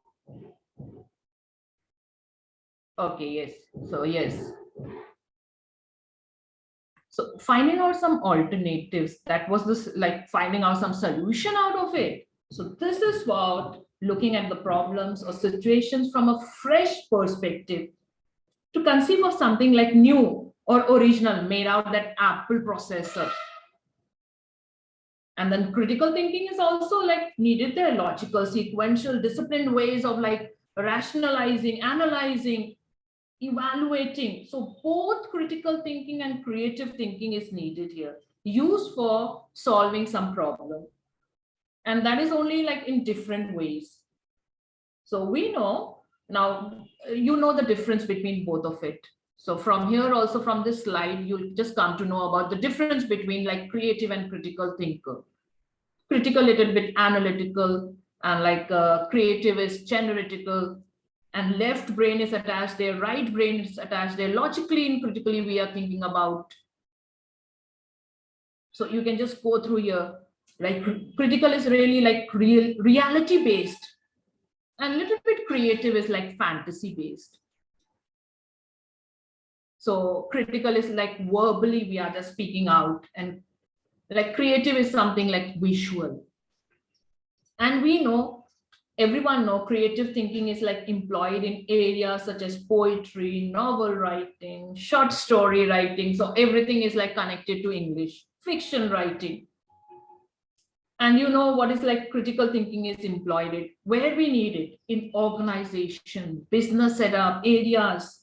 Okay, yes. So yes. So finding out some alternatives, that was this, like finding out some solution out of it. So this is what looking at the problems or situations from a fresh perspective to conceive of something like new or original made out that Apple processor. And then critical thinking is also like needed there, logical, sequential, disciplined ways of like rationalizing, analyzing, evaluating. So both critical thinking and creative thinking is needed here, used for solving some problem. And that is only like in different ways. So we know now, you know the difference between both of it. So from here also, from this slide, you'll just come to know about the difference between like creative and critical thinker. Critical little bit analytical, and like creative is generative, and left brain is attached there, right brain is attached there. Logically and critically, we are thinking about. So you can just go through here. Like critical is really like reality based, and a little bit creative is like fantasy based. So critical is like verbally we are just speaking out, and like creative is something like visual. And we know, everyone know, creative thinking is like employed in areas such as poetry, novel writing, short story writing. So everything is like connected to English, fiction writing. And you know what is like critical thinking is employed it where we need it, in organization, business setup areas.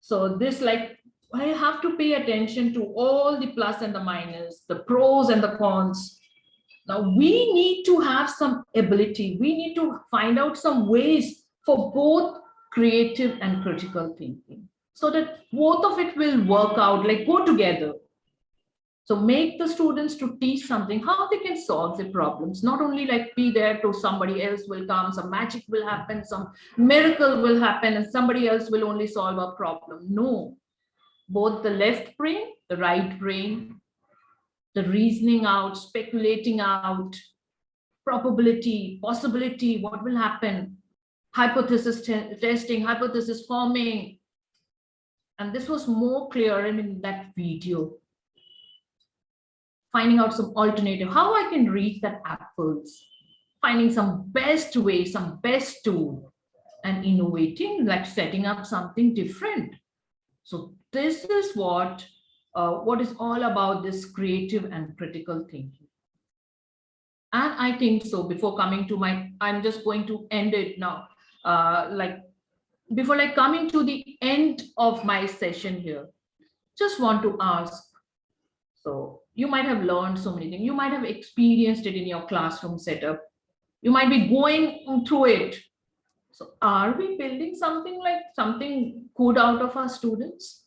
So this like I have to pay attention to all the plus and the minus, the pros and the cons. Now we need to have some ability. We need to find out some ways for both creative and critical thinking, so that both of it will work out, like go together. So make the students to teach something, how they can solve the problems, not only like be there to somebody else will come, some magic will happen, some miracle will happen, and somebody else will only solve a problem. No, both the left brain, the right brain, the reasoning out, speculating out, probability, possibility, what will happen, hypothesis testing, hypothesis forming. And this was more clear in that video. Finding out some alternative, how I can reach that apples, finding some best way, some best tool, and innovating, like setting up something different. So this is what is all about this creative and critical thinking. And I think so before coming to my, I'm just going to end it now. Like before like coming to the end of my session here, just want to ask, so you might have learned so many things. You might have experienced it in your classroom setup. You might be going through it. So are we building something like something good out of our students?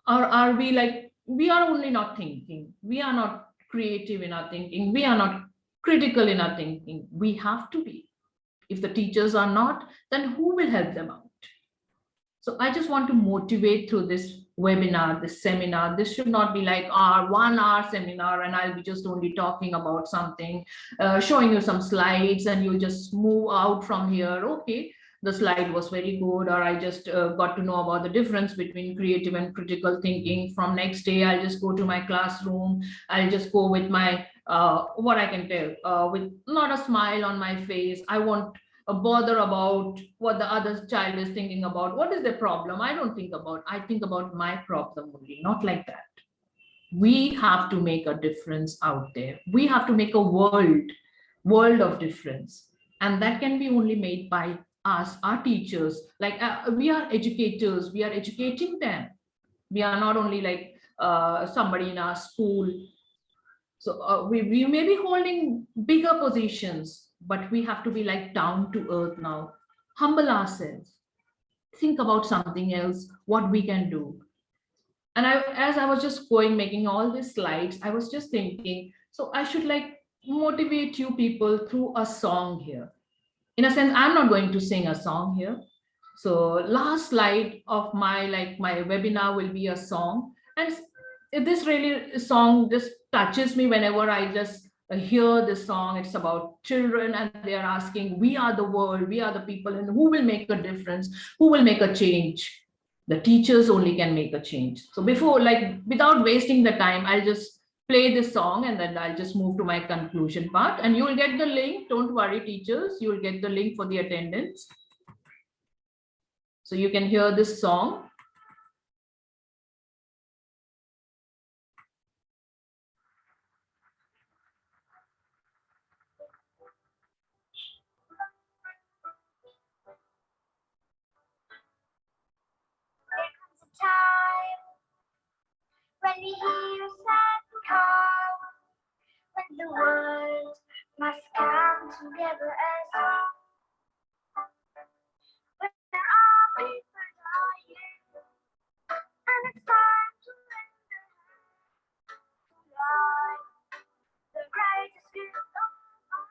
Or are we like, we are only not thinking. We are not creative in our thinking. We are not critical in our thinking. We have to be. If the teachers are not, then who will help them out? So I just want to motivate through this webinar, this seminar. This should not be like our 1 hour seminar and I'll be just only talking about something, showing you some slides and you just move out from here. Okay, the slide was very good, or I just got to know about the difference between creative and critical thinking. From next day, I'll just go to my classroom. I'll just go with my, what I can tell, with not a smile on my face. I won't bother about what the other child is thinking about. What is their problem? I don't think about, I think about my problem only, not like that. We have to make a difference out there. We have to make a world of difference. And that can be only made by us, our teachers. Like we are educators, we are educating them. We are not only like somebody in our school. So we may be holding bigger positions, but we have to be like down to earth now, humble ourselves, think about something else, what we can do. And as I was just going, making all these slides, I was just thinking, so I should like motivate you people through a song here. In a sense, I'm not going to sing a song here. So last slide of my like my webinar will be a song. And this really song just touches me whenever I just hear this song. It's about children and they are asking, we are the world, we are the people, and who will make a difference? Who will make a change? The teachers only can make a change. So before, like without wasting the time, I'll just play this song and then I'll just move to my conclusion part, and you will get the link. Don't worry, teachers, you will get the link for the attendance. So you can hear this song. Time when we hear a sad call, when the world must come together as one. When there are people dying, and it's time to lend a hand to life, the greatest gift of all.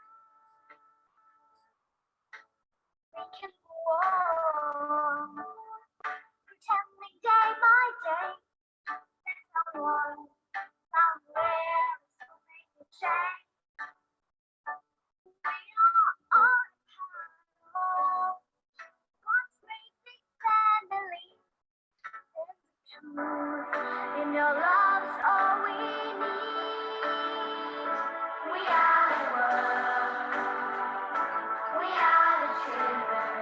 In your love's all we need. We are the world. We are the children.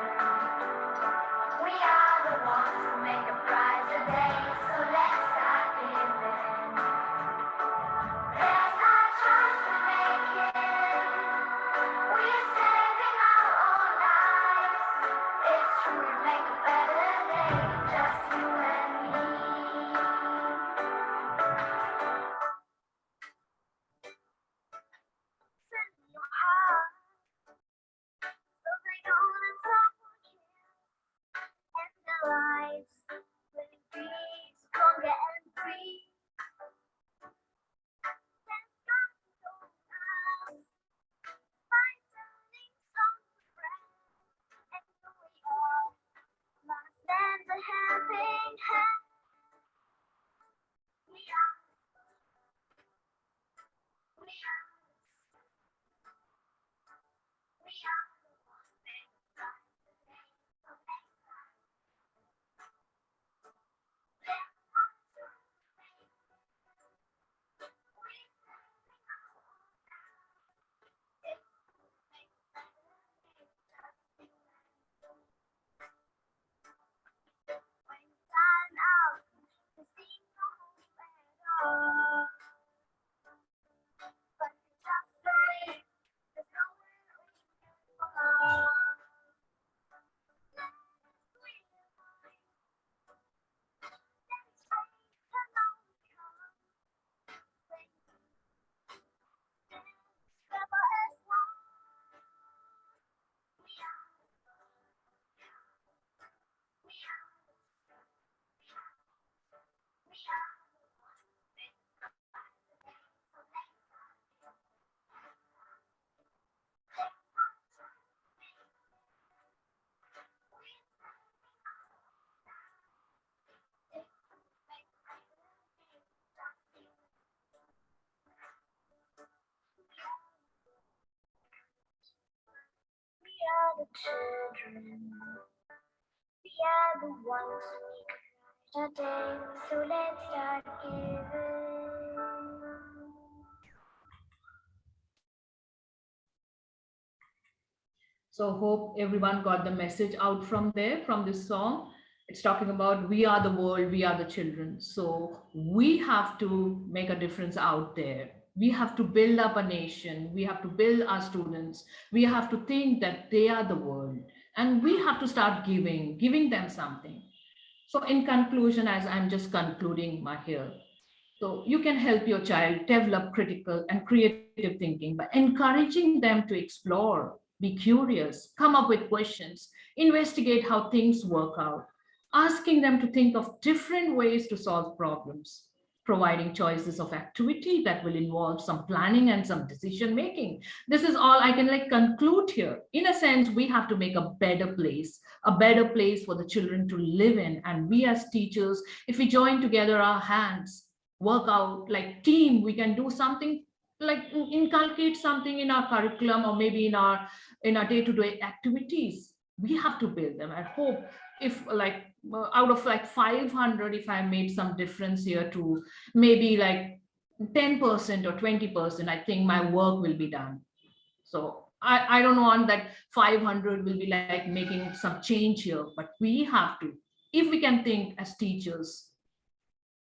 We are the ones who make a brighter day. So let's start giving. There's our choice to make it. We're saving our own lives. It's true, we make a better day. Just you and me. Send your heart, so they don't unlock you. And their lives will be stronger and free. Let's go out, find turning some friends, and we all must lend a helping hand. We are, we are, we are the ones that got the name of exile. Let's not do we saving our own lives. It's make better days, just you and me. When you find out the thing no hope at all, but you just believe there's nowhere we can fall. Let's realize that strength can only come when you stand together as one. We are, we are, we are the ones that got the name of exile. Let's not try to make it. We're saving our own lives. It's make better days, just you and me. We are the children. We are the ones who make a day. So let's start giving. So hope everyone got the message out from there, from this song. It's talking about we are the world, we are the children. So we have to make a difference out there. We have to build up a nation. We have to build our students. We have to think that they are the world. And we have to start giving them something. So in conclusion, as I'm just concluding my here, so you can help your child develop critical and creative thinking by encouraging them to explore, be curious, come up with questions, investigate how things work out, asking them to think of different ways to solve problems, providing choices of activity that will involve some planning and some decision making. This is all I can like conclude here. In a sense, we have to make a better place for the children to live in. And we as teachers, if we join together our hands, work out like team, we can do something like inculcate something in our curriculum or maybe in our day-to-day activities. We have to build them. I hope if like out of like 500, if I made some difference here to maybe like 10% or 20%, I think my work will be done. So I don't want that 500 will be like making some change here, but we have to, if we can think as teachers,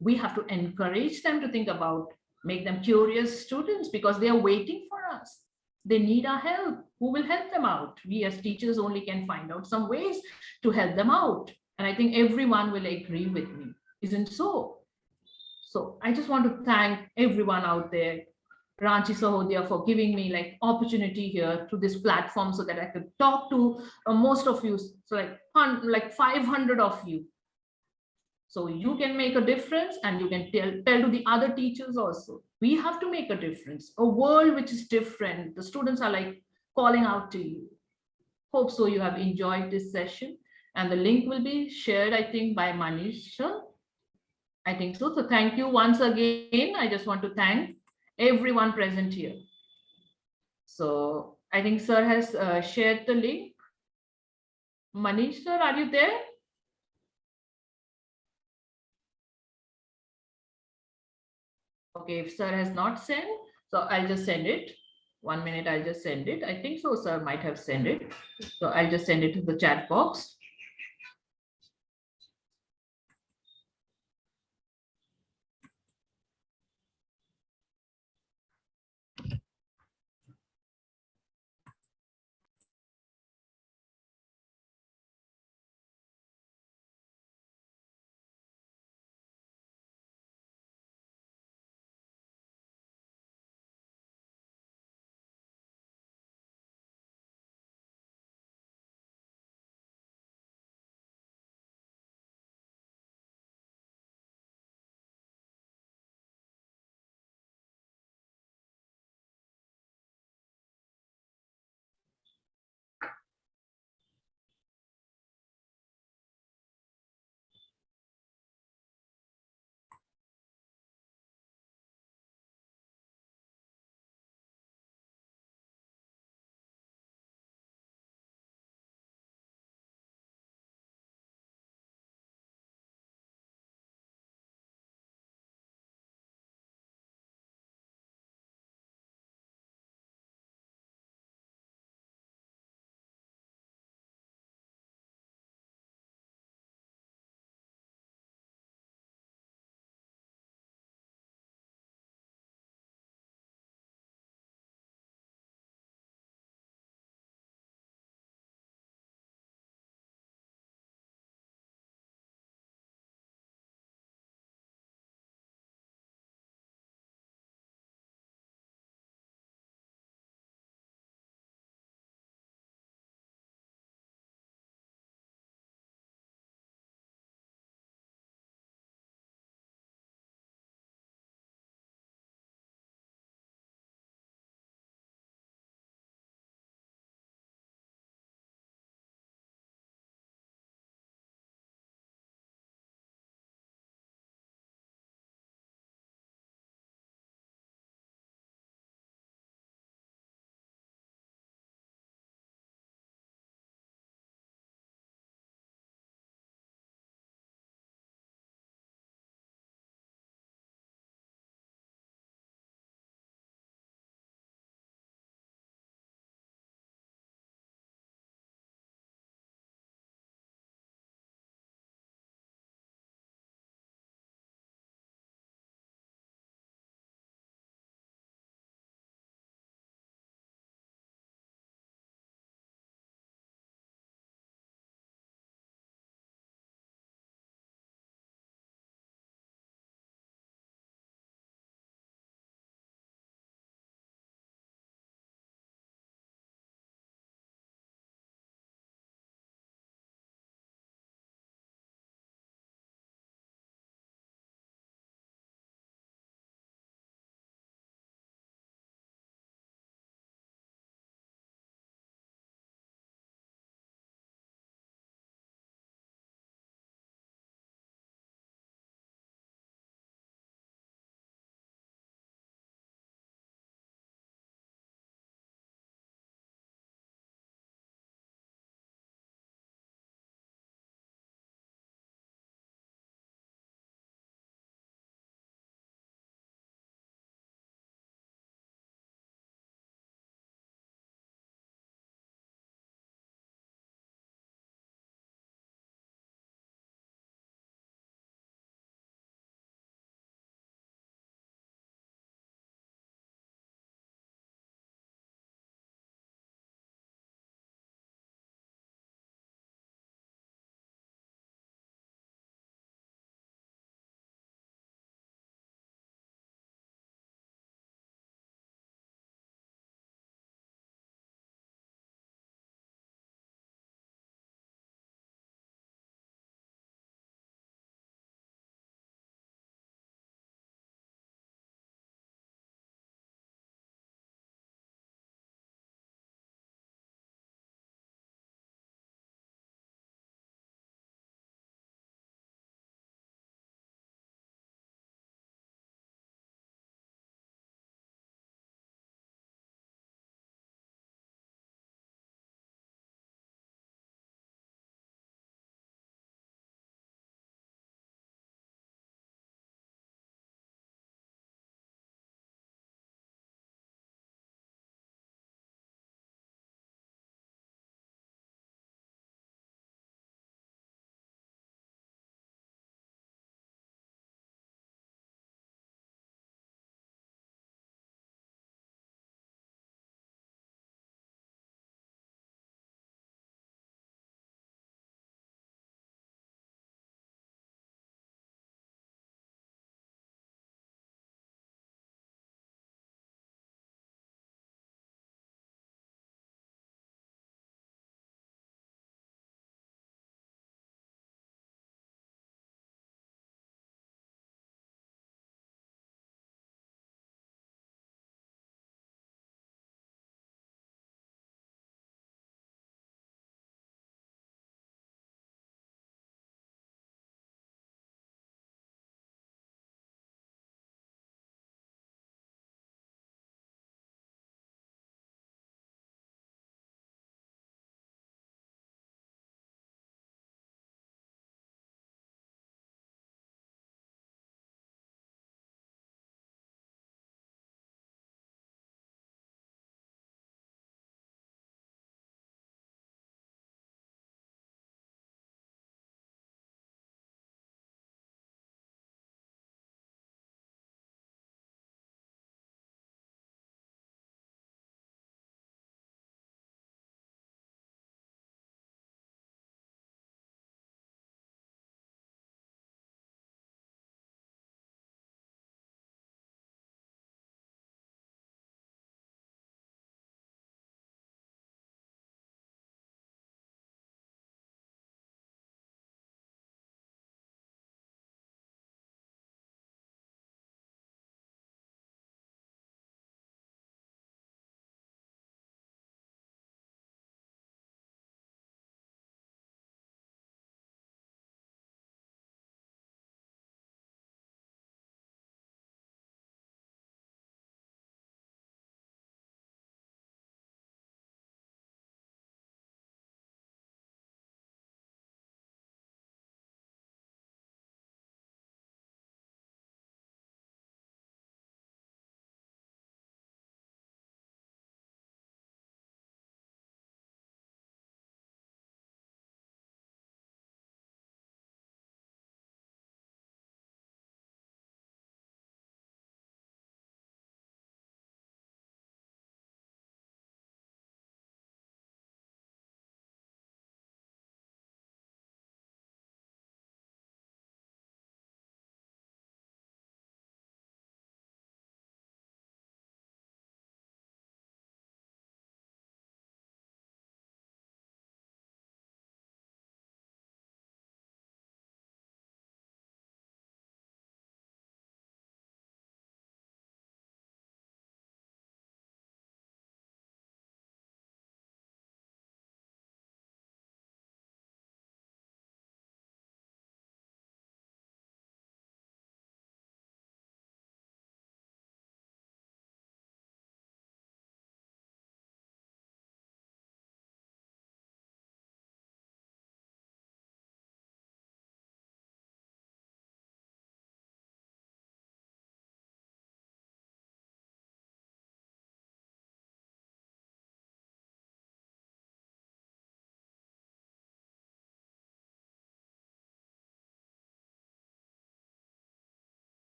we have to encourage them to think about, make them curious students because they are waiting for us. They need our help. Who will help them out? We as teachers only can find out some ways to help them out. And I think everyone will agree with me, isn't so? So I just want to thank everyone out there, Ranchi Sahodia, for giving me like opportunity here to this platform so that I could talk to most of you. So like 500 of you. So you can make a difference and you can tell to the other teachers also. We have to make a difference. A world which is different. The students are like calling out to you. Hope so you have enjoyed this session. And the link will be shared, I think, by Manisha. I think so. So thank you once again. I just want to thank everyone present here. So I think sir has shared the link. Manish sir, are you there? Okay, if sir has not sent, so I'll just send it. 1 minute, I'll just send it. I think so, sir might have sent it. So I'll just send it to the chat box.